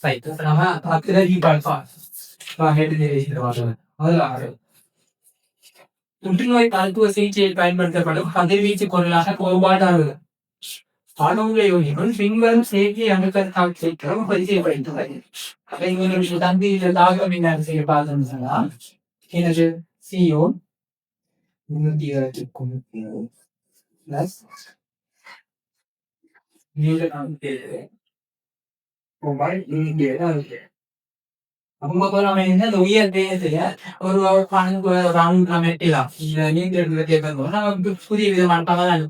Right. இப்ப நம்ம பத்துல முதல்ல புற்றுநோய் மருத்துவ சிகிச்சையில் பயன்படுத்தப்படும் கதிர்வீச்சு பொருளாக கோபால்டானது அணுகுலையொலிகள் பின்வரும் செயற்கை அணுக்கள் தாக்கத்திற்கும் பரிசீலிக்கப்படுகிறது. அதை உங்களுக்கு தந்தியில் தாக்கம் செய்ய பார்த்தோம்னா எனது CO 360 பிளஸ் கோபால் இருக்கு. அவங்க அந்த உயர் தேயத்துல ஒரு மெட்டிலாம் நமக்கு புதிய விதமான பகலாம்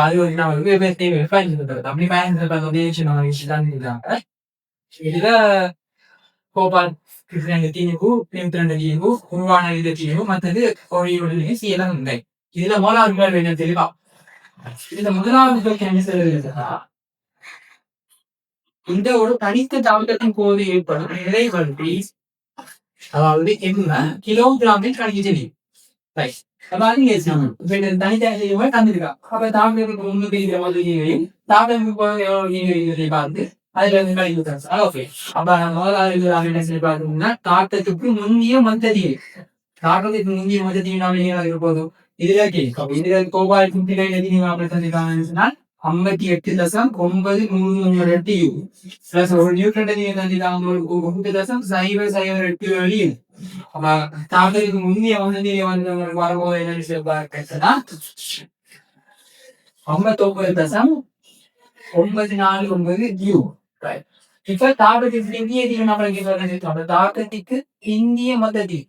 அது வந்து நம்மளுக்கு அப்படி பயன்படுத்தாங்க. இதுல கோபால் தீர்வு தீர்வு உருவான தீர்வு மற்றது கோழியுடனே சீலம் உண்டை. இதுல மூலாவது என்ன தெளிவா இந்த முதலாவது என்ன சொல்லுதுன்னா இந்த ஒரு தனித்த தாக்கத்தின் போது ஏற்படும் நிறைவன்றி அதாவது என்ன கிலோகிராமில் கணக்கு தெரியும். தனித்தனியாக தந்திருக்கா அப்ப தாக்கத்துக்கு முன்னுக்கு பார்த்து அதுல இருந்து கழிவு ஓகே. அப்ப முதலாவது என்ன சொல்லி பார்த்தோம்னா தாக்கத்துக்கு முந்தைய மந்ததியை தாக்கத்துக்கு முந்தைய மந்ததியும் போதும் இதுல கேட்கும். இதுல கோபால் தந்திருக்காங்கன்னா 58.93 பிளஸ் ஒரு நியூட்ரன் தாக்கத்துக்கு முந்தைய வரும்போது என்ன 59.949 இப்ப தாக்கத்துக்கு இந்திய நம்மளுக்கு தாக்கத்துக்கு இந்திய மதத்தி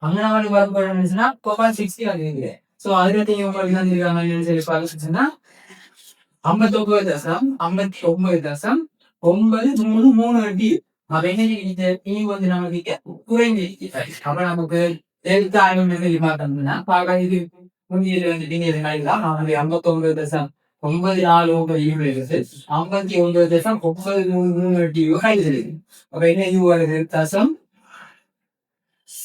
அங்க நம்மளுக்கு வரும்போதுன்னா கோபால் 60 வந்து சோ அதுல உங்களுக்கு 59.59.933 அடி வந்து நமக்கு குறைந்து அப்ப நமக்கு எழுத்து ஆய்வு பார்த்தோம்னா இது முந்தியில வந்து 59.94 59.933 அடி அப்ப என்ன இது வருது தசம்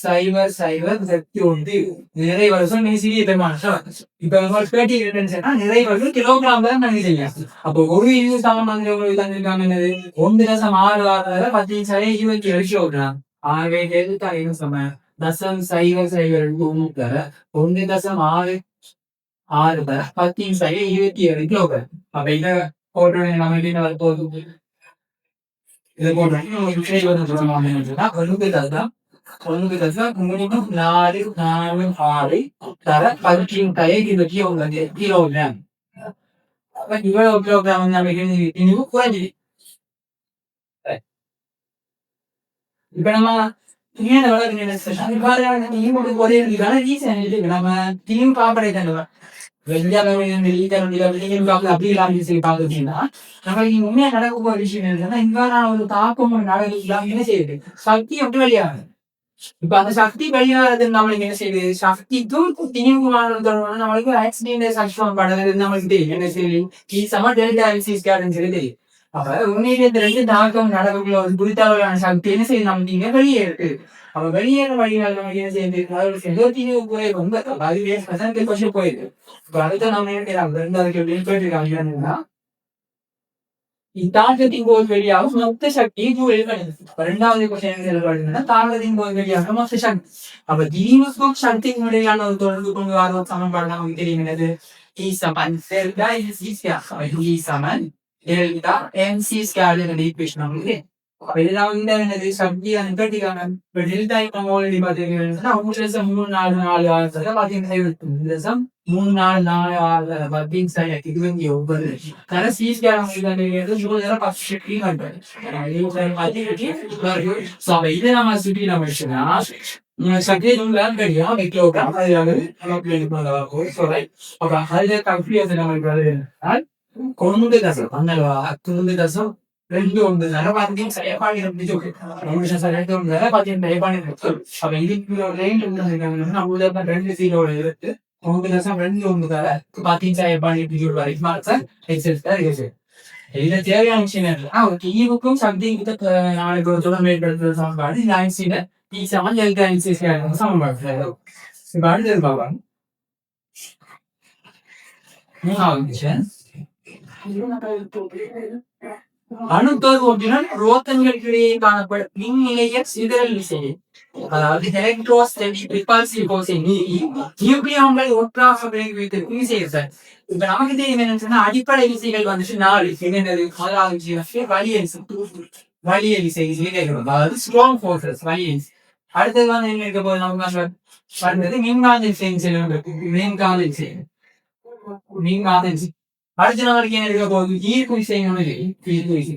0.01 நிறைய வருஷம் சிறிய பெருமானம். இப்ப நிறைய கிலோகிராம் தான் நாங்க செய்யலாம். அப்போ ஒரு இது சமம் தந்திருக்காங்க 1.66 ஆகவே எழுத்தாங்க சம தசம் 0.02 1.66 10.27 கிலோகிராம். அப்ப இதை போட்டு நம்ம போது இதை போட்டு 1.446 தர 10 கிலோகிராம். இவ்வளவு கிலோகிராம் நமக்கு குறைஞ்சி. இப்ப நம்ம நம்ம டீம் பாப்படை தருவேன் உண்மையா நடக்க போற விஷயம் என்னன்னா ஒரு தாக்கம் என்ன செய்யுது சக்தி எப்படி வெளியாகுது. இப்ப அந்த சக்தி வெளியாகிறது நம்மளுக்கு என்ன செய்யுது சக்திக்கும் நம்மளுக்கு ஆக்சிடென்ட் சக்ஷம் படுறது நம்மளுக்கு தெரியும் என்ன செய்யும் தெரியும். அப்ப உண்மையிலே இந்த ரெண்டு தாக்கம் நடக்கக்குள்ள ஒரு குறித்தான சக்தி என்ன செய்யுது நம்ம வெளியே இருக்கு. அவ வெளியேற வழிகள் நமக்கு என்ன செய்யுது ரொம்ப போயிருக்கு. இப்ப அடுத்த நம்ம என்ன தாக்கத்தின் போது வெளியாகும் மொத்த சக்தி இரண்டாவது தாக்கத்தின் போது வெளியாக மொத்த சக்தி. அப்ப ஜீவனுக்கும் சக்திக்கும் இடையிலான ஒரு தொடர்பு கொண்டு வர சமன்பாடு நமக்கு தெரியுது. சக்தி அனுப்பிக்காங்க. ரெண்டு ஒன்று ரெண்டு சீரோட இருக்கு 1.2 இதுல தேவையான விஷயம் ஈவுக்கும் சக்திக்கும் நாளைக்கு ஒரு தொடர்பு ஏற்படுத்துற சமன்பாடு சமன்பாடு. இப்ப அடுத்தது பார்ப்பாங்க மூணாவது விஷயம் அணுக்கரு ஒன்றினால் புரோத்தன்களுக்கிடையே காணப்படும் மின்னிலைய சிதறல் விசை, அதாவது எலக்ட்ரோஸ்டாட்டிக் ரிபல்சிவ் ஃபோர்ஸை மீறி நியூக்ளியான்கள் ஒன்றாக விலகி வைத்திருக்கும் விசை சார். இப்ப நமக்கு தெரியும் என்னன்னு சொன்னா அடிப்படை விசைகள் வந்துட்டு 4. என்னென்னது? முதலாவது விஷயம் வலிய விசை, அதாவது ஸ்ட்ராங் ஃபோர்ஸஸ் வலிய விசை. அடுத்தது வந்து என்ன இருக்க போது நமக்கு அங்க வந்தது மின்காந்த விசைன்னு சொல்லுவாங்க. மின்காந்த விசை, மின்காந்த விசை. அடுத்த நம்மளுக்கு என்ன இருக்க போகுது? ஈர்ப்பு விசை. ஈர்ப்பு விசை,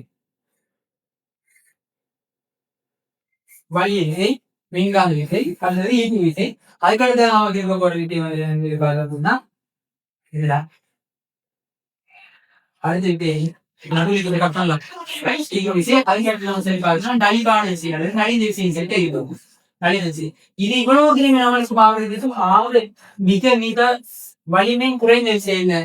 வலிய விசை, மின்காந்த விசை அல்லது ஈர்ப்பு விசை. அதுக்கடுத்து நமக்கு இருக்க போற விசை வந்து பார்த்தோம்னா இதுல அடுத்து நடுவில் கட்டணம் விசை. அதுக்கடுத்து நம்ம சரி பார்த்தோம்னா நலிவான விசை அல்லது நலிந்த விசைன்னு சொல்லிட்டு இருக்கும். நலிந்தது இது இவ்வளவு கிருமி நம்மளுக்கு பாக்குறது ஆறு மிக மிக வலிமை குறைந்த விசை என்ன?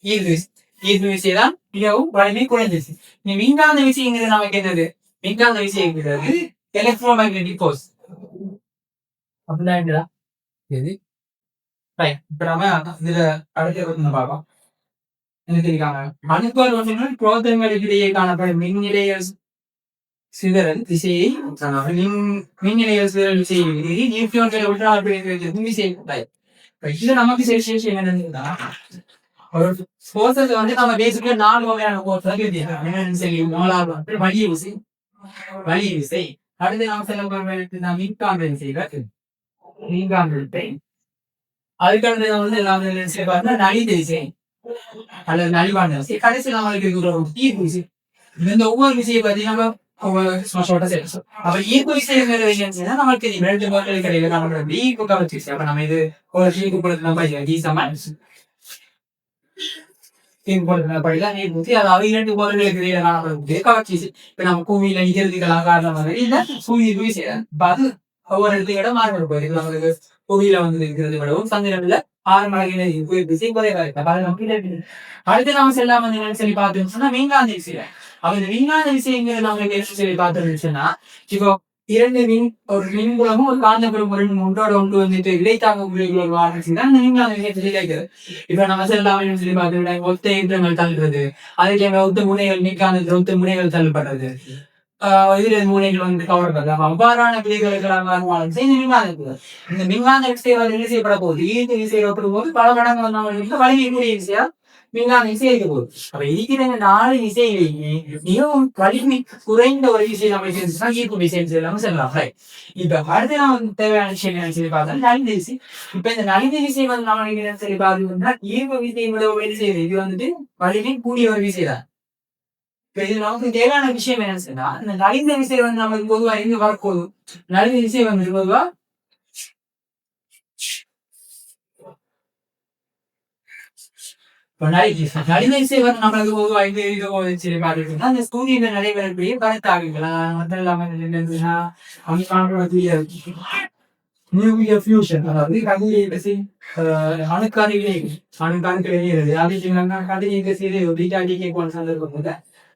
ஈர்ப்பு விசை. ஈர்ப்பு விசை தான் மிகவும் வலிமை குறைந்த விசை. மின்காந்த விசைங்கிறது நமக்கு என்னது? மின்காந்த விசைங்கிறது எலக்ட்ரோ மேக்னெட்டிக் ஃபோர்ஸ். அப்படின்னா இது இப்ப நம்ம இதுல அடுத்த பார்க்கலாம். என்ன தெரியுக்காங்க? அணுக்கோள் ஒன்றினால் புரோத்தன்களுக்கிடையே காணப்படும் மின்னிலைய சிதறல் விசையை மின்னிலைய சிதறல் விசையை மீறி நியூக்ளியான்களை ஒன்றாக விசை. இதுல நமக்கு சேஷம் என்னன்னா ஒரு ஃபோர்ஸஸ் வந்து நம்ம பேசிக்கா 4 வகையான ஃபோர்ஸ் என்னன்னு சொல்லி முதலாவது வந்து வலிய விசை. வலிய விசை. அடுத்து நாம் செல்ல மின்காந்த விசைகள், மின்காந்த விசை. அதுக்கடுத்து வந்து எல்லாமே நலிந்த விசை அல்லது நலிவான விசை. கடைசி நம்மளுக்கு ஈர்ப்பு விசை. இந்த ஒவ்வொரு விசையை பார்த்தீங்கன்னா அப்ப ஈர்ப்பு விசைங்கிறது என்னன்னா நமக்கு ரெண்டு பொருட்கள் கிடையாது. நம்மளோட ஈர்ப்பு கவர்ச்சி விசை. அப்ப நம்ம இது ஒரு ஈர்ப்பு அதாவது இரண்டு பொருட்களுக்கு இடையில காணப்படுது கவர்ச்சி விசை. இப்ப நம்ம பூமியில நிகழ்ச்சிகளாக காரணமாக இல்ல சூரிய விசை. அது ஒவ்வொரு இடத்துக்கு இடம் மாறுபடும் போது நமக்கு புவியில வந்து இருக்கிறது விடவும் சந்திரன்ல 6 மடங்கு விசை குறைவாக. அடுத்து நாம செல்லாம சொல்லி பார்த்தோம்னு சொன்னா மின்காந்த விசை. அப்ப இந்த விஞ்ஞான விஷயங்களை நம்ம சொல்லி பார்த்துருந்துச்சுன்னா இப்போ இரண்டு ஒரு மின்புலமும் ஒரு காந்தப்புலம் ஒன்றோட ஒன்று வந்துட்டு இடைத்தாங்க ஒரு ஆரம்பிச்சுன்னா இந்த விஞ்ஞான விஷயத்தை கிடைக்குது. இப்ப நம்ம செல்லாமல் சொல்லி பார்த்து ஒத்த இயந்திரங்கள் தள்ளுறது, அதுக்கு ஒத்த முனைகள் மின்காந்தத்தில் ஒத்த முனைகள் தள்ளப்படுறது, இதுல முனைகள் வந்து கவர்றது. அவ்வாறான விதைகளுக்கு இந்த மின்காந்த விசைகள் என்ன செய்யப்பட போகுது? ஈர்ப்பு விசை ஏற்படும் போது பல மடங்கு வந்து வலிமைக்கூடிய விசையா மின்காந்த விசை இருக்க போகுது. அப்ப இருக்கிற 4 விசையிலேயே மிகவும் வலிமை குறைந்த ஒரு விசை நம்ம செஞ்சுன்னா ஈர்ப்பு விசைன்னு சொல்லாம சொல்லலாம். இப்ப அடுத்து நம்ம தேவையான விஷயம் என்ன சொல்லி பார்த்தா நலிந்த விசை. இப்ப இந்த நலிந்த விசை வந்து நம்ம சொல்லி பார்த்தோம்னா ஈர்ப்பு விசையை விட வேலை செய்யுது. இது வந்துட்டு வலிமை கூடிய ஒரு விசை தான். இப்ப இது நமக்கு தேவையான விஷயம் என்னன்னு சொன்னா இந்த நலிந்த விசை வந்து நமக்கு பொதுவா எங்க வரப்போகுது? நலிந்த விசை வந்து பொதுவா நலிந்த விசை வந்து நம்மளுக்கு பொதுவா சொல்லி பார்த்துக்கிட்டோம்னா அந்த சூரியன் நடைபெறக்கூடிய கருத்தாகுங்களா என்னன்னா நியூக்ளியர் ஃபியூஷன், அதாவது கதிரியக்க அணுக்கான இணைகள், அணுக்கானுக்கு வெளியேறது அது கதிரியக்க செய்து சந்தர்ப்பம்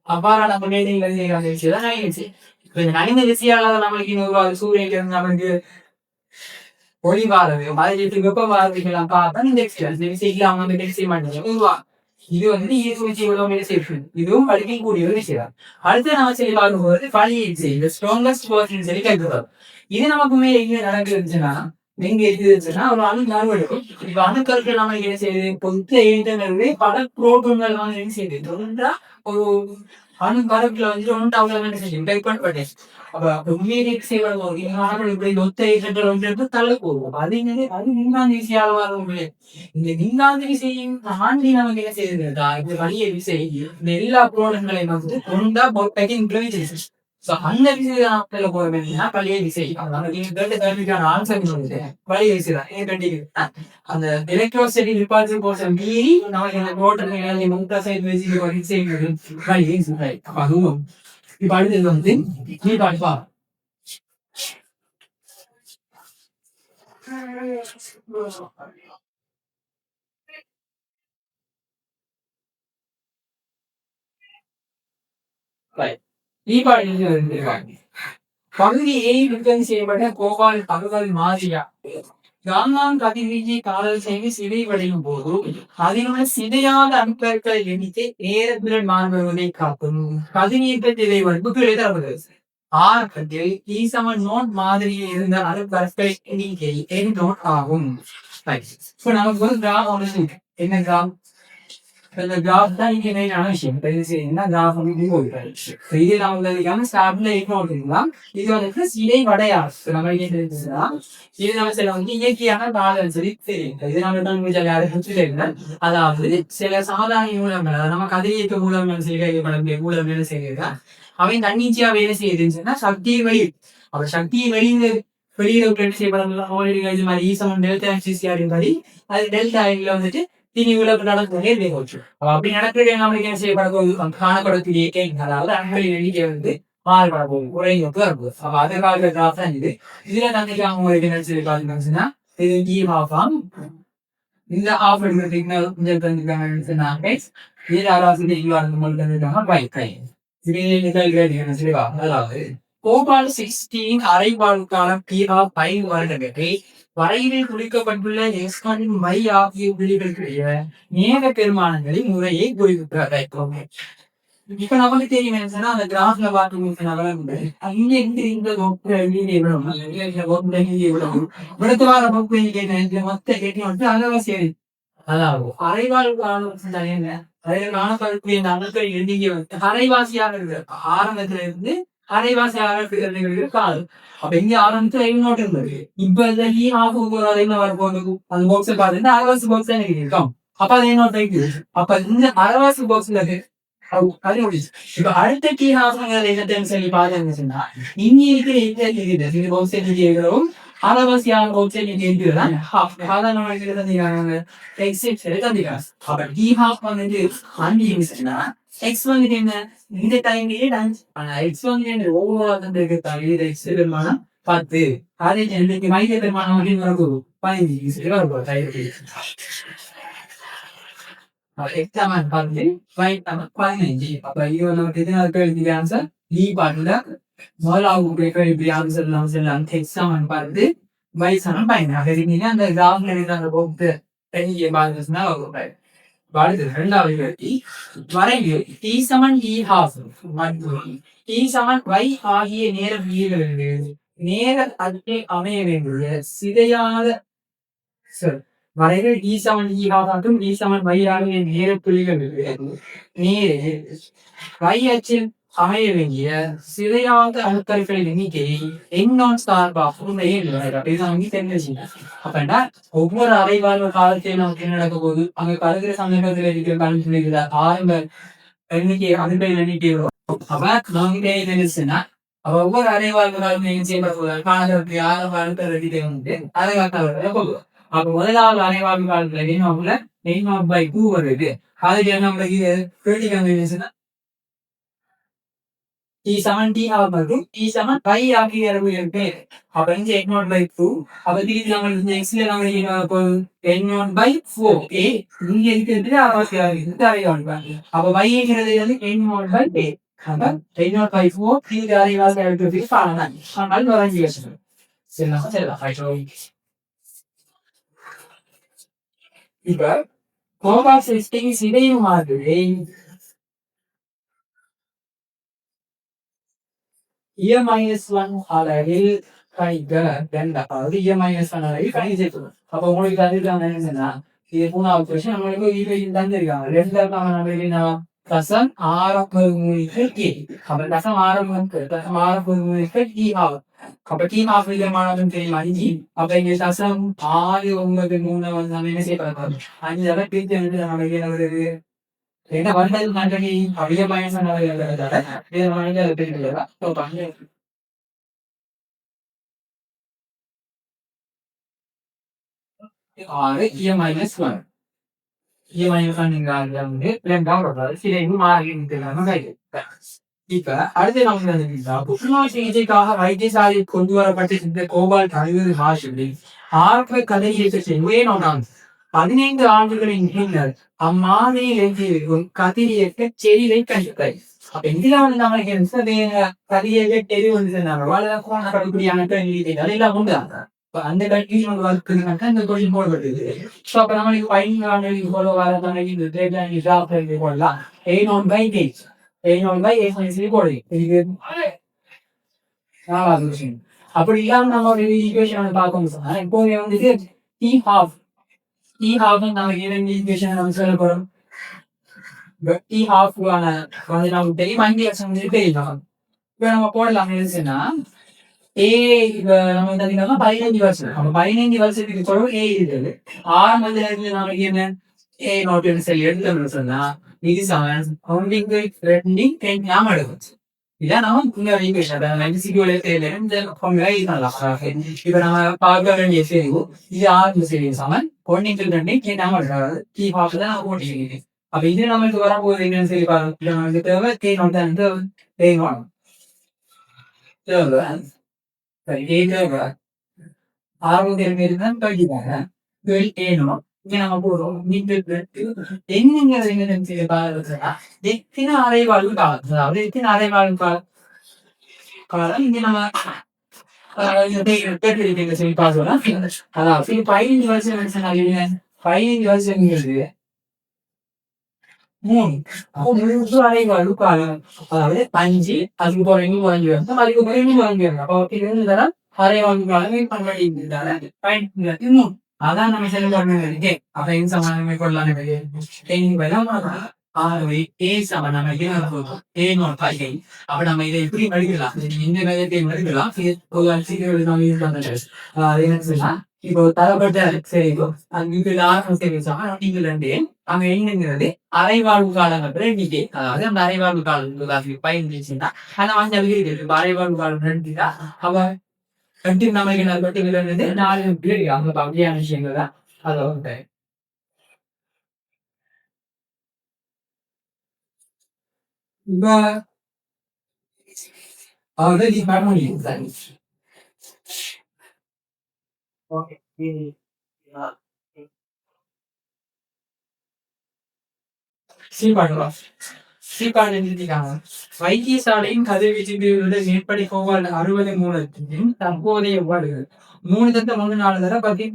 அவ்வாறான முன்னேற்றங்கள் விஷயம் தான் விசை. இப்ப இந்த நலிந்த விசையால நம்மளுக்கு இன்னொரு சூரியன் நமக்கு ஒளி வாரது மாதிரி வெப்பம் வாரதுக்கெல்லாம் பார்த்தா இந்த விசைக்கு அவங்க வந்து செய்ய மாட்டாங்க உருவா. இது வந்து ஈர்ப்பு விசை உலகம் சேர்ப்பு. இதுவும் படிக்கக்கூடிய ஒரு விஷயம். அடுத்து நம்ம சொல்லி பார்க்கும்போது வலிய விசை, இந்த ஸ்ட்ராங்கஸ்ட் ஃபோர்ஸ்ன்னு சொல்லி கேட்கிறோம். இது நமக்கு மேல எங்க நடக்குதுன்னா எங்க இருக்குதுன்னா ஒரு அணு எடுக்கும். இப்ப அணுக்கருக்கு நம்ம என்ன செய்யுது? பொறுத்த எழுதுங்கிறது பல புரோட்டோன்கள் வந்து என்ன செய்யுது? தொடர்ந்தா ஒரு அணு கருக்குல வந்து ஒன்று அவ்வளவு செய்யும் டைப் பண்ணி. அப்ப உண்மையிலே செய்வாங்க இப்படி ஒத்த எழுத்து தள்ள போகும். அது என்னது? அது மின்காந்த விசையால வரும். இந்த மின்காந்த விசையும் தாண்டி நமக்கு என்ன செய்யுதுன்னா இந்த வலிய விசை இந்த எல்லா புரோட்டன்களையும் வந்து கொண்டா அந்த விசை போக வேண்டியதுன்னா வலிய விசை. ஆன்சர் வலிய விசை தான். அந்த எலக்ட்ரோஸ்டாட்டிக் ரிபல்சிவ் ஃபோர்ஸை மீறி நமக்கு இந்த புரோட்டான் முக்தாசைடு வலிய விசை. அதுவும் இப்ப அடுத்தது வந்து நீ பாப்பா பகுதி A விற்பனை செய்யப்பட்ட கோபால் தகவல் மாதிரியா காமான் கதிர்வீச்சு காதல் செய்து சிதைவடையும் போது அதனுடைய சிதையாத அணுக்கள் எண்ணிக்கை நேரத்துடன் மாறுவதை காக்கும். கதிரியக்க சிதைவடைப்பு எழுதப்படுகிறது. ஆரம்பத்தில் ஈசமன் நோட் மாதிரியில் இருந்த அணுக்கள் எண்ணிக்கை நோட் ஆகும். இப்ப நமக்கு ஒரு கிராஃப் ஒன்று இருக்கு. என்ன கிராஃப்? இந்த கிராஃப் தான் இங்க மெயினான விஷயம். என்ன கிராஃப் இது நமக்கு ஸ்டாப்ல இருக்கணும். இது வந்து சிலை வடையாறு நம்ம இது நம்ம சில வந்து இயற்கையான காதல் சொல்லி தெரியும். இது நம்ம அதாவது சில சாதாரண மூலங்கள் நம்ம கதிரியக்க மூலங்கள் செய்யப்படக்கூடிய மூலங்கள் செய்யறதா அவை தன்னிச்சையா வேலை செய்யுதுன்னு சொன்னா சக்தியை வெளியே அப்ப சக்தியை வெளியில செய்யப்படலாம். மாதிரி ஈசமன் டெல்டா மாதிரி அது டெல்டா வந்துட்டு அப்படி நடக்கிறது நம்மளுக்கு என்ன செய்யப்படப்போகுது காணப்படக்கூடிய அதாவது அணுக்களின் எண்ணிக்கை வந்து மாறுபட போகுது குறைந்து வரப்போகுது. அப்ப அதுக்காக கிராஃப் தான் இது. இதுல தந்தைக்கு அவங்க என்ன செய்ய பாத்தீங்கன்னா இது டி ஹாஃபாம் இந்த ஹாஃப் எடுத்துக்கிட்டாங்க இது ஆராய்ச்சி அதாவது கோபால் 16 அரைவாழ்கான பீரா பை வருடங்களை வரையில் குறிக்கப்பட்டுள்ள எக்ஸ்கானின் மை ஆகிய புள்ளிகளுடைய நேர பெருமானங்களின் முறையை குறிப்பிட்டார். இப்ப நமக்கு தெரியும் என்ன அந்த கிராஃப்ல பார்த்து அங்க இருந்து இந்த மொத்த கேட்டி வந்து அதான் சரி. அதாவது அரைவாழ் காலம் காணப்படக்கூடிய இந்த அணுக்கள் எண்ணிக்கை வந்து அரைவாசியாக இருக்கு. ஆரம்பத்துல இருந்து அரைவாசியாக காலம். அப்ப இங்க ஆரம்பத்துல ஐநோட்டு இருந்தது. இப்ப அந்த பாக்ஸ் பாத்து அரைவாசி பாக்ஸ் எனக்கு இருக்கும். அப்ப அது ஐநோட்டு அப்ப இந்த அரைவாசி பாக்ஸ்ல இப்ப அடுத்த கீ ஹாஃப்ங்கிறது என்ன சொல்லி பாத்தீங்கன்னா இங்க இருக்கிற அரைவாசியான பாக்ஸ் நீங்க எழுதிடலாம். அப்ப கீ ஹாஃப் வந்துட்டு அன்பிங்கன்னா எக்ஸ் வந்துட்டு என்ன இந்த டைம்லயே டான்ஸ் எக்ஸ் வந்து ஒவ்வொரு எக்ஸ் பெருமானம் 10 அதே மைய பெருமானம் அப்படின்னு வரக்கூடும் 15 வரக்கூடும். எக்ஸாமன் வந்து 15. அப்ப இது நமக்கு ஆன்சர் டி பாட்டுல முதலாவது ஆன்சர் எக்ஸாமன் பார்த்து வயசான பையன் அந்த கிராம போட்டு இரண்டாவது வரைவு டி சமன் டி ஹாஃப் மற்றும் டி சமன் y ஆகிய நேர வீரர்கள் நேர அட்டை அமைய வேண்டிய சிதையாத வரைவில் டி சமன் டி ஹாஃப் மற்றும் டி சமன் y ஆகிய நேர புள்ளிகள் நேர y அச்சில் அமைய வேண்டிய சிதையாத அணுக்கருக்களின் எண்ணிக்கையை எண்ணான் சார்பாக தெரிஞ்சு. அப்படா ஒவ்வொரு அரைவாழ்வு காலத்தையும் நமக்கு என்ன நடக்க போகுது அங்க கருதுற சந்தர்ப்பத்தில் இருக்கிற காலத்துல ஆரம்ப எண்ணிக்கை அணுக்களின் எண்ணிக்கை அப்ப நமக்கு தெரிஞ்சுன்னா அவ ஒவ்வொரு அரைவாழ்வு காலம் எங்க செய்யப்பட போகுது காலத்துக்கு ஆரம்ப அணுக்கள் எண்ணிக்கை வந்து அரைவாழ்வு போகுது. அப்ப முதலாவது அரைவாழ்வு காலத்துல நமக்குள்ள 9/2 வருது. அதுக்கு நம்மளுக்கு கேள்விக்கான T7 T ஆகும் T7 y ஆகிய பேர். அப்ப இங்க n0/2 அப்ப திருப்பி நம்ம எக்ஸ்ல நம்ம n1/4 a இங்க இருக்கிறது அப்ப y-ங்கிறது வந்து n1/8 அப்ப n0/4 கீழே அரைவாசி எடுத்து பாருங்க ஆனால் வரைஞ்சி வச்சிருக்கோம். சரி இப்ப கோபால் 16 சிதையும் மாதிரி E-1 அளவில் கணிக்க அதாவது E-1 அளவில் கணிச்சிருக்கணும். அப்ப உங்களுக்கு அதுக்கான என்னன்னா இது 3வது கொஸ்டின் நம்மளுக்கு தந்திருக்காங்க. 2 தசம் 6 கே அப்ப தசம் 6 டி ஆகும். அப்ப டி ஆஃப் மாணவன் தெரியும் 5 அப்ப இங்க தசம் 693 வந்து நம்ம என்ன செய்யப்படாது 5 பிரித்து வந்து நம்மளுக்கு என்ன வருது என்ன வந்தது நாட்டை அப்படியே பயணம் ஆறு E-1 இப்ப அடுத்து நம்ம புற்றுநோய் சிகிச்சைக்காக வைத்தியசாலை கொண்டு வரப்பட்ட கோபால் கழிவு மாசு ஆரம்ப கதிரியக்க செய்வேன் 15 ஆண்டுகளின் பின்னர் அம்மாதிரியில் இருக்கும் கதிரியக்க செறிவை கணித்தார். அப்ப இதுல வந்து நம்மளுக்கு கதிரியக்க செறி வந்து அதெல்லாம் உண்டு. அந்த கண்டிஷன் வளர்க்குதுனாக்கா இந்த கொஷின் போடப்படுது. ஸோ அப்போ நம்மளுக்கு ஃபைன் போல வர இந்த டேட்லைன் ஷாப் போடலாம். A0/A போடுது. இது 4வது கொஷின். அப்படி இல்லாம நம்ம ஒரு ஈக்குவேஷன் பார்க்கணும் சொன்னா இப்போது வந்துட்டு T half நமக்கு இரண்டு ஈக்குவேஷன் நம்ம சொல்ல போறோம். T half வந்து நமக்கு தெரியும் 5x வந்து தெரியும். இப்போ நம்ம போடலாம் எதுனா இப்ப நம்ம பார்த்தீங்கன்னா 15 வருஷம். அப்ப 15 வருஷத்துக்கு பிறகு இருக்குது. ஆரம்பத்துல இருந்து நமக்கு என்ன A0 சொல்லி எடுத்தோம்னு சொன்னா இது சமன் கவுண்டிங் ரெண்டிங் ஞாபகம் எடுக்கும். இதான் நம்ம இந்த ஈக்குவேஷன் MCQல இந்த ஃபார்முலா யூஸ் பண்ணலாம். இப்ப நம்ம பார்க்க வேண்டிய செய்யும் இது ஆறு செய்யும் சமன் கவுண்டிங் ரெண்டிங் ஞாபகம் எடுக்காது. T half தான் நம்ம போட்டிருக்கீங்க. அப்ப இது நமக்கு வரப்போகுது என்னன்னு சொல்லி பாருங்க. நமக்கு தேவை K0 தான் A1 தேவை. ஆரோக்கியம் படிப்பாங்க ஏனும் இங்க நம்ம போறோம் எங்கெங்க எத்தனை அரைவாழ்வு காலம் அதாவது எத்தனை அரைவாழ்வு காலம் இங்க நம்ம சொல்லி பாக்கலாம். அதாவது 15 வருஷம் 15 வருஷங்கிறது 3 அரைவாழ்வு காலம். அதாவது 5 அதுக்கு போற இன்னும் வாங்கி வரணும் அதுக்கு போற இன்னும் வாங்கி வரணும். அப்போ இது அரைவாழ்வு காலம் பயன்படுத்தி அதான் நம்ம செல்லுங்க. அப்ப ஏன் சமாதானம் கொள்ளலாம் அப்ப நம்ம இதை எப்படி மடிக்கலாம் இந்த வேகத்தை மடிக்கலாம். இப்போ தரப்பட்ட சரி அங்க என்னங்கிறது அரைவாழ்வு காலங்கள் எண்ணிக்கை. அதாவது அந்த அரைவாழ்வு காலம் பயன்படுச்சுன்னா அந்த வந்து அரைவாழ்வு காலம் ரெண்டுட்டா அவ கண்டி நமக்கு பட்டியலிருந்து 4 பேர் அவங்க அப்படியான விஷயங்கள் தான் அதை வந்து already harmony வைத்தியசாலையின் கதிர்வீச்சுகளோட மேற்படி கோவால் 60 மூலத்தின் தற்போதைய எவ்வாறுகள் 3.34 தர 10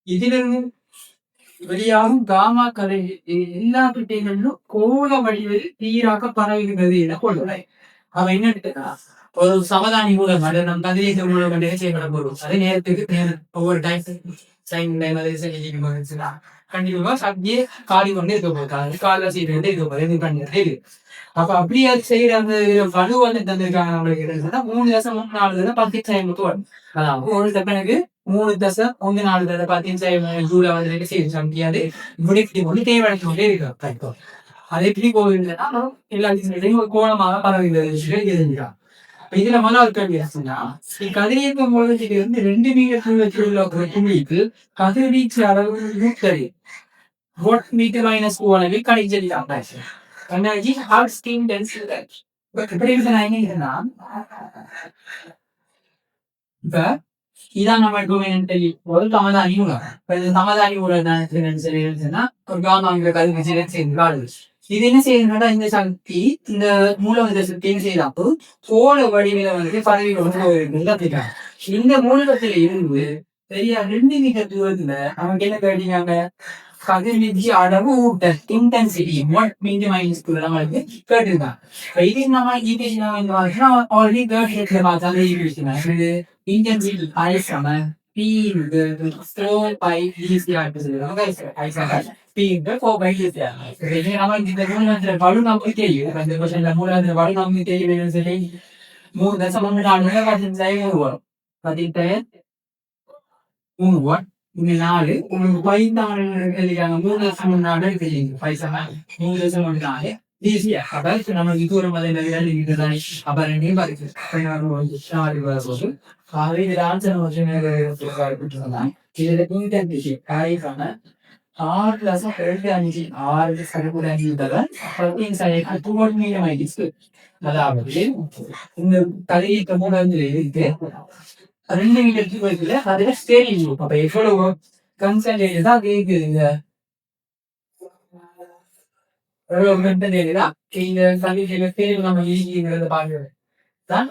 இதிலிருந்து வெளியாகும் காமா கதை எல்லா கிட்டைகளிலும் கோல வடிவில் தீராக பரவுகிறது என கொள்ளுறை. அவ என்ன எடுத்துக்கா ஒரு சமதானி மூலம் நம் கதிரீச மூலம் செய்யப்பட போறோம். அதே நேரத்துக்கு ஒவ்வொரு டைம் கண்டிப்பா சக்தியே காடி கொண்டு இருக்க போகுது. கால செய்யறது இருக்க போது பண்ணிடுறது. அப்ப அப்படியே செய்யற அந்த வலு வந்து தந்திருக்காங்க நம்மளுக்கு 3.34 10 வரும். அதான் ஒரு செகண்டுக்கு 3.14 10 ஜூல வந்து செய்ய முடியாது. இப்படி தேவையான கொண்டே இருக்கு. அது எப்படி போகுதுன்னா எல்லாத்தையும் ஒரு கோணமாக பரவுகிறது. இதுல முதல் கேள்வி சொன்னா கதிரியக்க மூலத்துக்கு வந்து 2 மீட்டர் கதிர்வீச்சு அளவு நூற்றறி வாட் மீட்டர் மைனஸ் 2 அளவில் கிடைச்சிருக்காங்க. எனர்ஜி ஹார்ட் ஸ்கின் டென்சிட்டி இப்ப இதான் நம்ம ஒரு சமதானி மூலம். சமதானி மூலம் ஒரு காமாங்க கதிர்வீச்சு சேர்ந்து இது என்ன செய்யணும்னா இந்த சக்தி இந்த மூலவந்த சக்தி என்ன செய்யலாம் கோள வடிவில வந்துட்டு பதவி கொண்டு இந்த மூலகத்துல இருந்து சரியா 2 மீட்டர் தூரத்துல நமக்கு என்ன கேட்டீங்க கதிர்வீச்சு அளவு ஊட்டல் இன்டென்சிட்டி நம்மளுக்கு கேட்டிருக்காங்க. இது நம்ம ஆல்ரெடி கேட்டு பார்த்தாலே intensity P by DCR P இந்த மூலத்துல வலு நமக்கு தெரியும். அந்த கொஸ்டின்ல மூலத்துல வலு நமக்கு தெரியும் சொல்லி 3.4 வரும். 10 வாட் இந்த 4 உங்களுக்கு 3.4 3.4 DCR அதாவது நமக்கு இது ஒரு மாதிரி அப்ப ரெண்டையும் பாதிக்கு 4 இது ஆன்சர் இதுல இன்டென்சிட்டி காய்க்கான 6+2 5 அதாவது இந்த கதிரியக்க மூலத்துல இருக்கு 2 மீட்டர் அதுல ஸ்டேரிங் அப்ப எவ்வளவு கன்சன்ட்ரேட் தான் கேக்குது. இந்த கதிரியக்க ஸ்டேரிங் நம்ம பாக்குறது தான்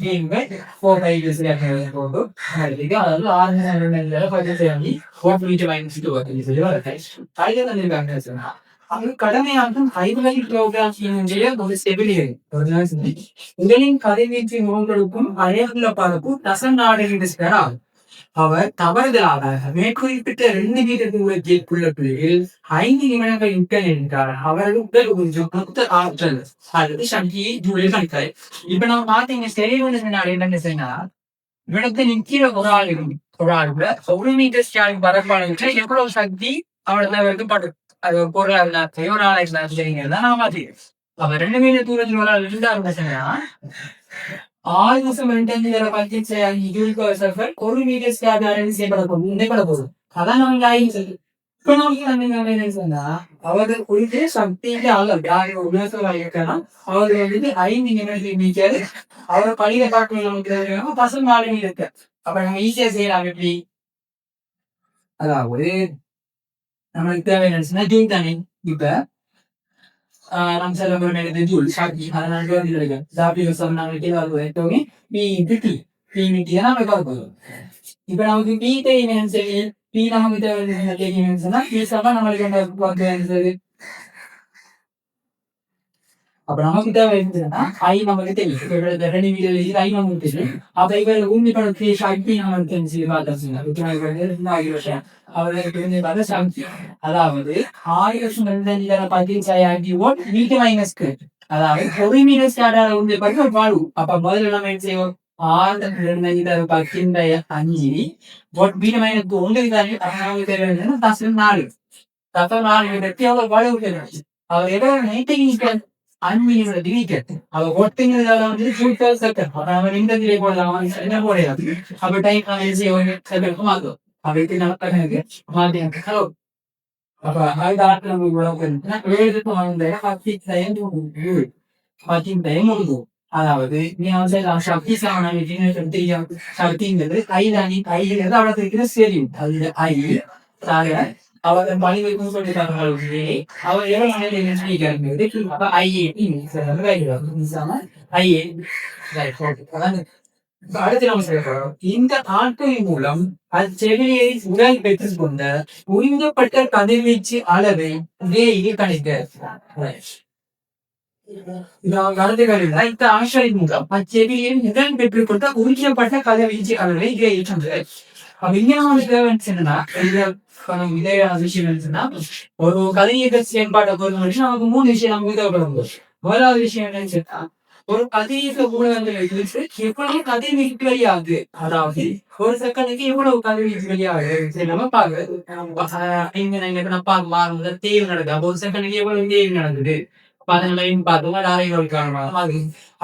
நீங்கள் 4-5 years போட்டு அதாவது 6 நெல்லில் பர்ச்சேஸ் பண்ணி வீட்டு வாங்கிட்டு சொல்லி அதில் தந்திருக்காங்க சொன்னா அது கடமையாகும் ஹைபிரிட் ப்ரோக்ராம் ஒரு செவிலியர் முதலின் கதைவீச்சு நோய்களுக்கும் அழைப்புள்ள பலக்கும் தசநாடுகிறார் அவர் தவறுதலாக மேற்குறிப்பிட்ட 2 வீரர்களுக்குள்ள பிள்ளைகள் 5 நிமிடங்கள் நிற்க என்றார் அவர்கள் உடல் கொஞ்சம் மொத்த ஆற்றல் அல்லது சக்தியை ஜூலில் கணித்தார். இப்ப நம்ம பார்த்தீங்க ஸ்டெரியோன்னு என்னன்னு சொன்னா இவனுக்கு நிற்கிற ஒரு ஆளுல 1 மீட்டர் ஸ்டாலின் பரப்பாளர் எவ்வளவு சக்தி அவனுக்கு படு அது ஒரு பொருளாக இருந்தா ஒரு ஆளா இருந்தா சரிங்கிறதா நான் மாத்தேன். அவ 2 மீட்டர் தூரத்தில் ஒரு ஆள் இருந்தாருன்னு சொன்னா 6 வருஷம் 2 பட்ஜெட் சஃபர் 1 மீட்டர் ஸ்டார் செய்யப்பட போகுது. அதான் நமக்கு ஆயிடுச்சு. இப்ப நமக்கு சொன்னா அவர்கள் குறித்து சக்திக்கு அளவு உலகத்தில் இருக்கலாம். அவர்கள் வந்துட்டு 5 நிமிடத்துக்கு நீக்காது அவரை பழிய பார்க்கணும் நமக்கு பசங்க ஆளுங்க இருக்கு. அப்ப நம்ம ஈஸியா செய்யலாம் எப்படி அதாவது நம்மளுக்கு தேவையான ஜூன் தானே இப்ப நம்ம சில ஜூல் சாக்கி அதனால நாங்கள் இப்ப நமக்கு பி தேவையான சரி பி நமக்கு தேவையான பீஸாக நம்மளுக்கு அப்ப நமக்கு தேவை இருந்ததுன்னா ஐ நமக்கு தெரியும் ஐ நமக்கு தெரியும். அப்ப இவர் உண்மைப்பட சக்தி நமக்கு தெரிஞ்சு அவர்களுக்கு சக்தி அதாவது 1000 வீட்டு மைனஸ்க்கு அதாவது 1 மீட்டர் ஸ்டார்ட் உண்மைப்பட பாடு. அப்ப முதல்ல நம்ம என்ன செய்வோம் 6 வீட்டு மைனஸ்க்கு 1 நமக்கு தேவை தசம் 4 பாடு அவர் எவ்வளவு நைட்டு அன்மீனோட டிவிக்கெட் அவ ஒட்டுங்கிறதால வந்து ஃபுல் செகண்ட் அவன் இந்த திரை போடலாம் என்ன போடையாது அப்ப டைம் செகண்ட் மாத்தும் அவருக்கு நடத்தாங்க மாத்தியாங்க ஹலோ அப்ப அது ஆட்டு நமக்கு உழவு எழுதுக்கு வாங்க 10 டைம் முடியும். அதாவது நீ சக்தி சாமி தெரியும் சக்திங்கிறது ஐதானி ஐங்கிறது அவ்வளவு இருக்கிற சரி அது ஐ சாக அவர் பணி வைக்கும் சொல்லிட்டாங்க அவர் எவ்வளவு அடுத்து நம்ம சொல்றோம் இந்த ஆட்களின் மூலம் அது செவிலியை உடல் பெற்றுக் கொண்ட உறிஞ்சப்பட்ட கதிர்வீச்சு அளவை கணிக்க இந்த ஆட்களின் மூலம் அச்செவிலியின் உடல் பெற்றுக் கொண்ட உறிஞ்சப்பட்ட கதிர்வீச்சு அளவை என்னன்னா விஷயம் ஒரு கதிரியக்க செயல்பாட்டை பொறுத்த வரைக்கும் நமக்கு 3 விஷயம் நமக்கு தேவைப்படும். முதலாவது விஷயம் என்னன்னு சொன்னா ஒரு கதிரியக்க ஊடகங்களுக்கு எவ்வளவு கதிர்வீச்சு வெளியாகுது அதாவது ஒரு செகண்டுக்கு எவ்வளவு கதிர்வீச்சு வெளியாகுது நம்ம பாக்குறது தேவை நடக்குது. ஒரு செகண்டுக்கு எவ்வளவு தேவை நடக்குது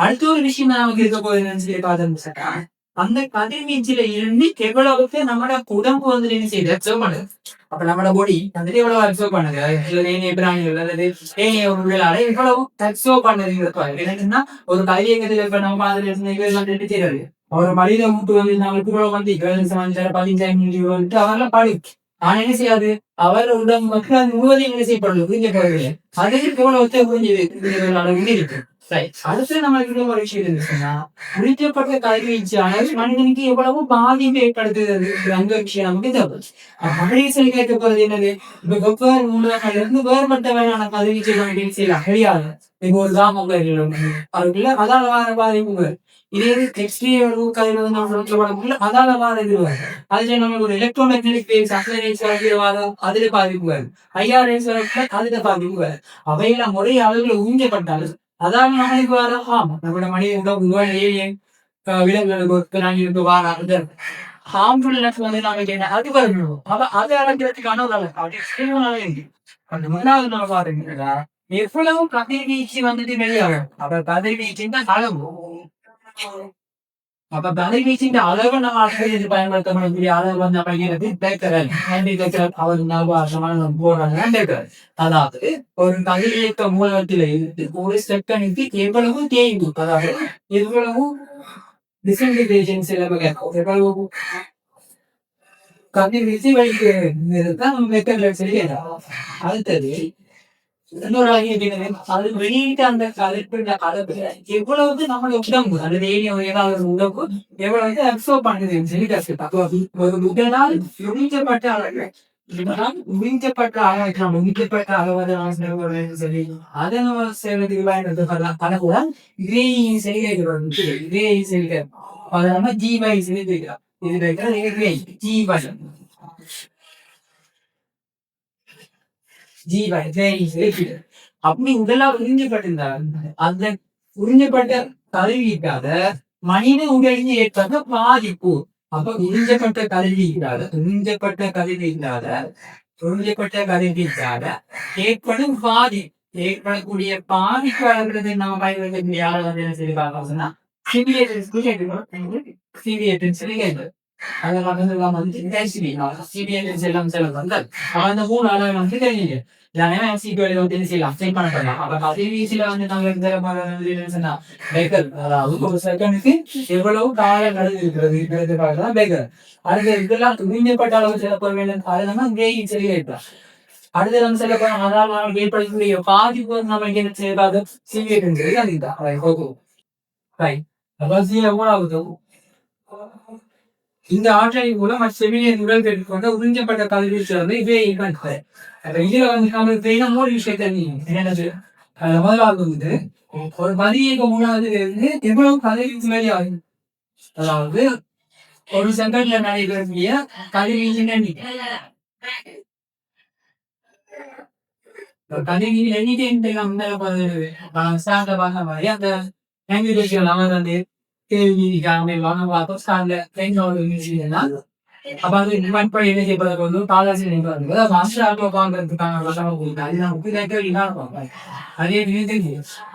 அடுத்த ஒரு விஷயம் நமக்கு இருக்க போகுது என்னன்னு சொல்லி பார்த்தோம்னா அந்த கதிர்வீச்சுல இருந்து எவ்வளவுக்கு நம்மளோட உடம்பு வந்து என்ன செய்யுது அப்சர்வ் பண்ணுது. அப்ப நம்மளோட பொடி வந்துட்டு எவ்வளவு அப்சர்வ் பண்ணுது பிராணிகள் அல்லது உள்ளால எவ்வளவு அப்சர்வ் பண்ணுது என்னன்னா ஒரு கதிரியக்கத்துல இப்ப நம்ம மாதிரி தெரியாது ஒரு மனித மூட்டு வந்து நம்மளுக்கு இவ்வளவு வந்து 15 அவரெல்லாம் படி ஆனா என்ன செய்யாது அவர் உடம்பு மக்கள் அது முழுவதையும் என்ன செய்யப்படுது புரிஞ்சப்படுது அதுக்கு எவ்வளவு புரிஞ்சது இருக்கு. அடுத்து நம்மளுக்கு ஒரு விஷயம் இருந்துச்சுன்னா உரிக்கப்பட்ட கதிர்வீச்சாளர் மனிதனுக்கு எவ்வளவு பாதிப்பு ஏற்படுத்துது அந்த விஷயம் நமக்கு தேவை. கேட்க போறது என்னது இப்ப வெவ்வேறு மூலங்கள்ல இருந்து வேறுபட்ட வகையான கதிர்வீச்சு செய்யலாம் கிடையாது. இப்ப ஒரு அதுக்குள்ள அதால பாதிப்புகள் இதே அதால பாதிப்புகள் அதுல நம்மளுக்கு ஒரு எலக்ட்ரோமேக்னெட்டிக் வேவ்ஸ் அதுல பாதிப்புகள் IRS அதுல பாதிப்புகள் அவையெல்லாம் ஒரே அளவுல ஊஞ்சப்பட்டால் அதாவது நம்மளுக்கு வர நம்மளோட மனித விலங்குகளுக்கு வார ஹார்ம்ஃபுல்னஸ் வந்து நமக்கு என்ன அது வரணும். அப்ப அதை அடைக்கிறதுக்கான அந்த முதலாவது நம்ம பாருங்க எவ்வளவு கதிர்வீச்சு வந்துட்டு வெளியாகும். அப்ப கதிர்வீச்சின் அளவு அப்ப கதிர்வீச்சின் அளவு நம்ம ஆசிரியர் பயன்படுத்தக்கூடிய அளவு வந்து அதாவது ஒரு கதிரியக்க மூலகத்தில இருந்து ஒரு செகண்டுக்கு எவ்வளவு தேய்வு அதாவது எவ்வளவு டிஸ்இன்டிகிரேஷன் எவ்வளவு கதிர்வீச்சு வெளியிடுதான் அடுத்தது இன்னொரு அது வெளியிட்டு அந்த கலப்பின கலப்பு எவ்வளவு நம்ம உடம்பு அந்த டெய்லியும் ஏதாவது உடம்பு எவ்வளவு அப்சர்வ் பண்ணுது சொல்லி ஒரு முதல் நாள் உறிஞ்சப்பட்ட அளவு உறிஞ்சப்பட்ட அளவு உறிஞ்சப்பட்ட அளவு சொல்லி அதை நம்ம செய்வதற்கு பயன்படுத்த கூட இதே செய்கிறோம் இதே செய்கிறோம் அதை நம்ம ஜீவாய் செய்திருக்கிறோம் இது வைக்கிற ஜீவாய் அப்படி இதெல்லாம் உறிஞ்சப்பட்டிருந்தால் அந்த உறிஞ்சப்பட்ட கல்விக்காக மனித உடலில் ஏற்பட்ட பாதிப்பு அப்ப உறிஞ்சப்பட்ட கல்விக்காக ஏற்படும் ஏற்படக்கூடிய பாதிப்பு வளர்றது நம்ம பயன்படுத்த யாரும் வந்து என்ன சொல்லி பார்க்கணும்னா அதை எல்லாம் செலவு வந்தால் அந்த 3 அளவு வந்து தெரியுங்க எவ்வளவு காலம் நடந்திருக்கிறது இதெல்லாம் துணிஞ்சப்பட்ட அளவு செலப்பட வேண்டும் அடுத்த நம்ம செல்ல போறோம் ஏற்படக்கூடிய பாதிப்பு நம்ம என்ன செய்யறாது இந்த ஆற்றலின் மூலம் செவிலியர் உடல் கேட்டுக்கொண்ட உறிஞ்சப்பட்ட கல்வியில் சேர்ந்து இதே இதுல வந்து நம்மளுக்கு ஒரு விஷயத்த என்னது முதலாவது வந்து ஒரு மதியக மூணாவது இருந்து எவ்வளவு கல்வி வெளியாகும் அதாவது ஒரு செகண்ட்ல நடைபெறக்கூடிய கல்வியின் எண்ணிக்கை கல்வியின் எண்ணிக்கை மாதிரி அந்த வந்து அப்ப அது மண்படி என்ன செய்யப்படுறது வந்து பாலாசி அதே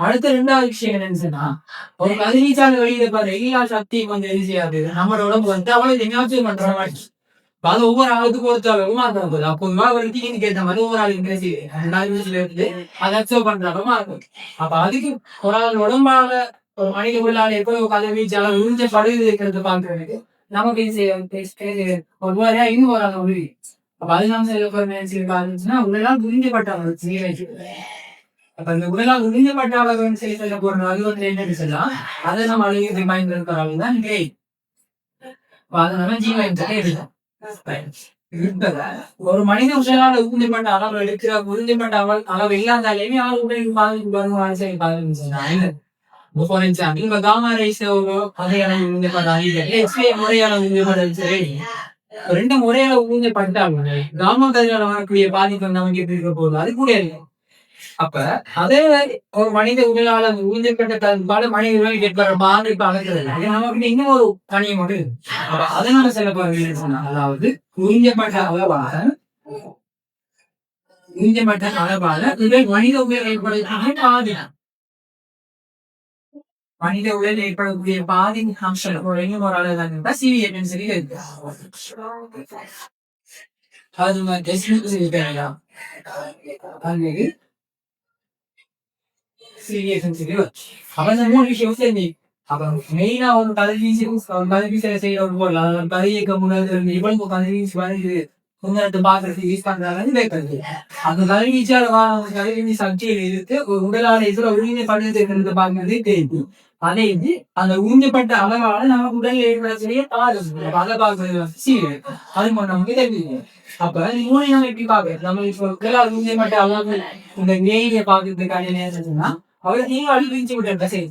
அடுத்த 2வது விஷயம் என்னன்னு சொன்னா ஒரு கதிரீச்சால வெளியில பாரு எல்லா சக்தியும் வந்து எது செய்யாது நம்மளோட உடம்பு வந்து அவ்வளவு எங்கேயாச்சும் பண்ற மாதிரி அது ஒவ்வொரு ஆளுக்கு பொறுத்தளவுமா இருக்கும் அப்போ ஒரு டீனுக்கு ஏற்ற மாதிரி ஒவ்வொரு ஆளுக்கு இருந்து அதை அக்செப்ட் பண்றப்பமா இருக்கும் அப்ப அதுக்கு ஒரு ஆள் உடம்பால ஒரு மனித உள்ளால் எவ்வளவு கதை வீச்சால உறிஞ்ச படுகிறது இருக்கிறது பார்க்கறதுக்கு நமக்கு ஒரு முறையா இன்னும் ஒரு ஆள் உதவி அப்ப அது நம்ம செய்யணும்னா உடலால் உறிஞ்சப்பட்ட அப்ப இந்த உடலால் உறிஞ்சப்பட்ட செய்ய போறது அது வந்து என்னன்னு சொல்லலாம் அதை நம்ம அழுகி பயன்படுத்துறாங்க தான் அதனால ஜீவன் எடுக்கும் ஒரு மனித உடலால் உறிஞ்சப்பட்ட அளவு எடுக்கிற உறிஞ்சப்பட்ட அளவு இல்லாதாலேயுமே ஆள் உடலுக்கு பாதிப்பு For example, இப்ப காமா ரைஸ் வகையான முறையான ரெண்டு முறையால ஊஞ்சப்பட்டாங்க காமா கதிரால வரக்கூடிய பாதிப்பு நமக்கு எப்படி இருக்க போகுது அது கூட இருக்கும் அப்ப அதே ஒரு மனித உடலால ஊஞ்சப்பட்ட மனித ஏற்படுற பாதிப்பு அழைக்கிறது நமக்கு இன்னும் ஒரு தனியும் ஒன்று அப்ப அதனால சில பேர் சொன்னா அதாவது ஊஞ்சப்பட்ட அளவால மனித உடல் ஏற்படுத்த பாதிப்பு மனித உடல் ஏற்படக்கூடிய பாதி அம்சம் ஒரு அளவு சிவியர்னு சொல்லி இருக்கு அவன் 3 விஷயம் தெரிஞ்சு அப்ப மெயினா ஒரு கல்வி செய்யற ஒரு பொருள் கல்வியக்க முன்னாடி இவ்வளவு கல்வி வருது முன்னெடுத்து பாக்குறது யூஸ் பண்றாங்க அந்த கல்வி சக்தியில் இருக்கு ஒரு உடலான இதுல உரிமை படுத்து பாக்குறது தெரியும் அதே இது அந்த உறிஞ்சப்பட்ட அளவால நம்ம உடல் ஏற்படக்கூடிய அதை பாக்குறது அது நமக்கு தெரியும் அப்ப நம்ம எப்படி பாக்குறது நம்ம இப்ப உடலால் உறிஞ்சப்பட்ட அளவு இந்த நெய்யை பாக்குறதுக்கான நேரத்துனா அவரை நீங்க அழிவிச்சு விட்டு சரி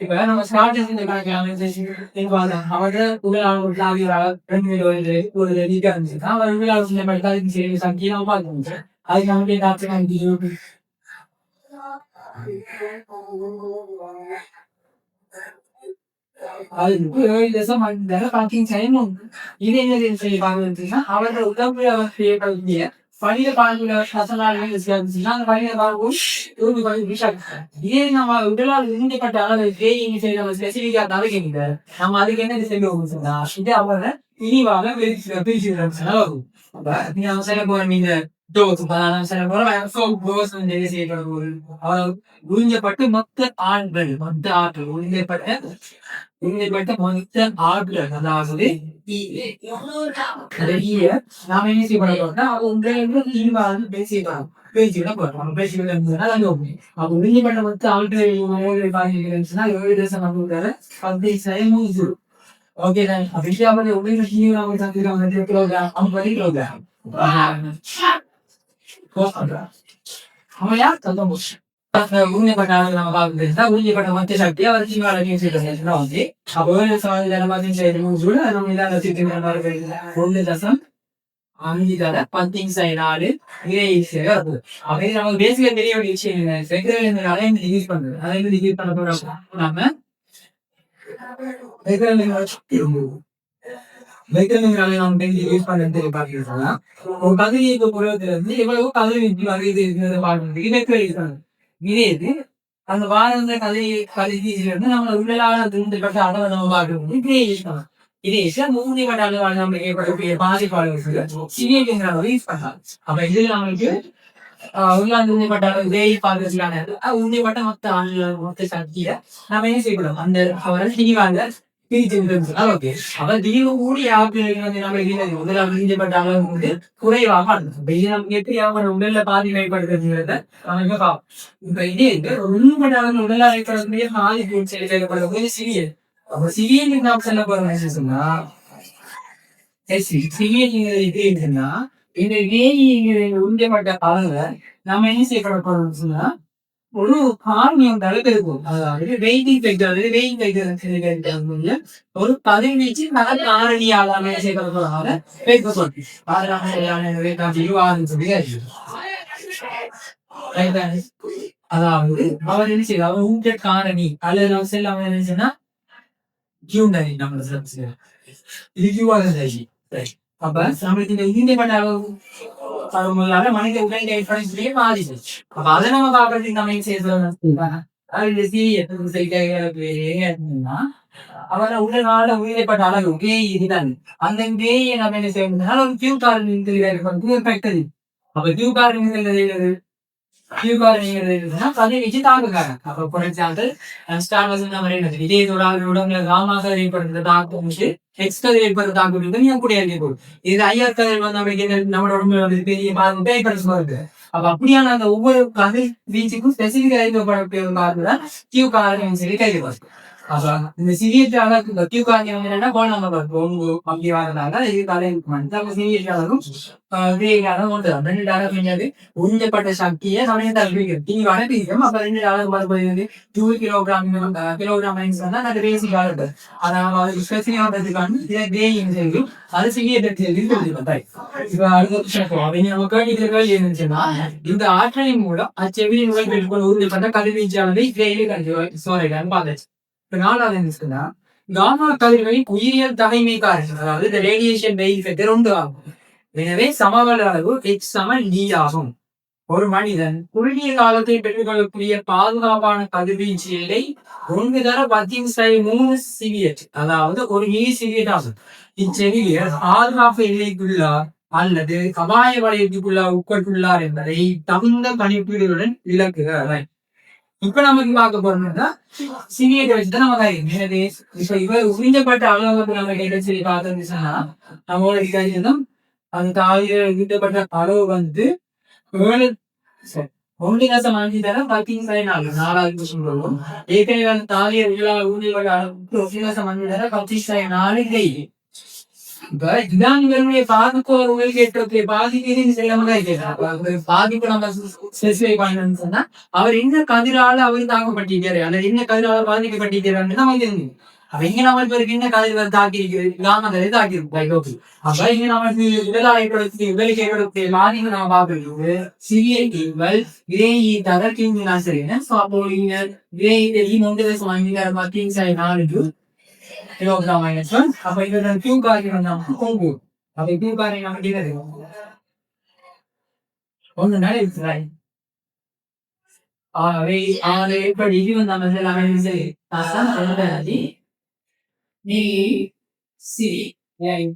இப்ப நம்ம ஸ்டார்டர்ஸ் இந்த கணக்கு அவரோட உடலாளர் 2 ஒரு ரெடிக்கா இருந்துச்சுன்னா அவர் உடலாளர் சரி சங்கீதமா பார்க்க அதுக்கு நமக்கு டாக்டர் அவர்கள் உடம்பு செய்யக்கூடிய பணியில பாடக்கூடிய இதே நம்ம உடலால் உறிஞ்சப்பட்ட அளவு ஸ்பெசிபிக்கா தலைக்கீங்க நம்ம அதுக்கு என்ன செய்வோம் சொன்னா இது அவரை இனிவாக பிரிச்சு நீங்க செய்ய போற நீங்க சில உறிஞ்சப்பட்டு மொத்த ஆண்கள் மொத்த ஆற்றல் உறிஞ்சப்பட்ட மொத்த ஆற்றல் அதாவது நிறைய நாம என்ன செய்யப்படா பேசிடலாம் பேசிவிட போறோம் பேசிவிட அப்ப உறிஞ்சப்பட்ட மொத்த ஆற்றல் பாதிச்சுன்னா 7.3 ஓகே அப்ப கிலோகிராம் 50 கிலோகிராம் உறுதிப்பட்ட மொத்த சக்தி அவர் வந்து அப்போ 1.5 அப்ப நமக்கு பேசிக்கா தெரிய வேண்டிய விஷயம் யூஸ் பண்றது அதை யூஸ் பண்ண போறோம் நம்ம யூஸ் பண்ணி பாத்தீங்கன்னா ஒரு கதிரியக்க புறத்துல இருந்து எவ்வளவு கதிர்வீச்சு வருது பார்க்கணும் இதே இது அந்த வாரந்த கதிர்வீச்சுல இருந்து நம்ம உள்ளான திருந்தப்பட்ட அளவை நம்ம பார்க்கணும் இதே மூலிகட்ட அளவான நம்மளுக்கு ஏற்படக்கூடிய பாதிப்பாளர்கள் சிறிய யூஸ் பண்ணலாம் அப்ப இதுல நம்மளுக்கு உள்ளாந்துப்பட்ட அளவு பார்க்கறதுக்கான உண்மைப்பட்ட மொத்த சக்தியை நம்ம என்ன செய்யக்கூடும் அந்த அவரை தீவாங்க குறைவாக உடல்ல பாதிப்பு ஏற்படுத்துறத இப்ப இதே உடல் ஏற்படக்கூடிய பாதிப்பு செயல்படக்கூடிய சிறிய சிறிய நாம் சொல்ல போற சொன்னா சிறிய இது இருக்குன்னா இந்த உண்மைப்பட்ட அளவை நம்ம என்ன செய்யப்பட போறோம்னு சொன்னா ஒரு காரணியம் தலைப்பு இருக்கும் அதாவது ஒரு கதிர்வீச்சு காரணியாளர் அதாவது அவர் என்ன செய்ய அவர் ஊன்ற காரணி அல்லது நம்ம செல்ல அவர் என்ன அப்ப நம்மளுக்கு இந்த உண்மைப்பட்ட மனித உடல் பாதிச்சு அப்ப அதை நம்ம பாக்குறதுக்கு நம்ம என்ன செய்யறோம்னா அவரை உடல்நாட உயிரைப்பட்ட அளவு இதுதான் அந்த வேயை நம்ம என்ன செய்யணும்னா ஒரு கியூ காரணி அப்ப கியூ காரணி கதிர்வீச்சு தாக்குறாங்க அப்ப ஃபார் எக்ஸாம்பிள் இதே உடம்புல காமாக ஏற்படுத்த தாக்கம் எக்ஸ் கதிர் ஏற்படுத்த தாக்கம் கூட இது ஐஆர் கதிர் வந்து நம்ம உடம்புல வந்து பெரிய பாதிப்பு அப்ப அப்படியான அந்த ஒவ்வொரு கதிர் வீச்சுக்கும் ஸ்பெசிபிக் அறிவிக்கப்படக்கூடிய காரணம் கியூ காரணம் சொல்லி கைது அப்ப இந்த சிறிய கியூ காரணம் என்னன்னா கோணாம அப்படி வரதால இது தலைப்பு சிறிய உறிஞ்சப்பட்ட சக்தியை தீவான பிரிக்கும் அப்ப $2 கிலோகிராம் அது சிறிய இந்த ஆற்றலின் மூலம் அச்செவிலின் உறுதிப்பட்ட கதிர்வீச்சானது பார்த்தாச்சு இப்ப நாலாவது என்ன காமா கதிர்களின் உயிரியல் தகைமை காரணம் அதாவது இந்த ரேடியேஷன் ஒன்று ஆகும் எனவே சமவெள அளவு D ஆகும் ஒரு மனிதன் குறுகிய காலத்தில் பெற்றுக்கொள்ளக்கூடிய பாதுகாப்பான கதிர்வீச்சுகளை 1.3 சிவியட் அதாவது ஒரு சிவியட் ஆகும் இச்செவிலியர் பாதுகாப்பு எல்லைக்குள்ளார் அல்லது அபாய வளையத்துக்குள்ளா உட்பட்டுள்ளார் என்பதை தகுந்த கணிப்பீடுகளுடன் விளக்குகிறார் இப்ப நமக்கு பார்க்க போறோம்னா சிவியட் வச்சுதான் நம்ம இப்ப இவர் உறிஞ்சப்பட்ட அளவுக்கு நம்ம சொல்லி பார்த்தோம்னு சொன்னா நம்மளோட அந்த தாயிடப்பட்ட அளவு வந்து 4 சொல்லுவோம் ஏற்கனவே அந்த தாலியர் இப்ப இதான்களுடைய பாதிப்பு ஏற்படுத்திய பாதிப்பு நம்ம ஸ்பெசிஃபை பண்ணணும்னு சொன்னா அவர் என்ன கதிரால அவர் தாக்கப்பட்டிருக்காரு அல்லது என்ன கதிரால பாதிக்கப்பட்டிருக்கிறாருன்னு நம்ம தெரியும் அப்ப இங்க நம்மளுக்கு என்ன கதிர் தாக்கியிருக்கிறது கிராமங்களை தாக்கியிருக்கு அப்ப இங்க நமக்கு உடலுக்கு ஏற்படுத்திய பாதிப்பு நம்ம பார்க்கறது சிறிய கீழ்கள் விரையி தகர்க்கிங்க நான் சரிங்க சோ அப்போ இங்க விரையி 1.4 கிலோகிராம் அப்ப இதோட கியூ காரணம் நம்ம கொங்கு அப்ப கியூ காரணம் நமக்கு என்னது ஒண்ணு நினைவு எப்படி இது வந்து நம்ம நீ சி ஏன்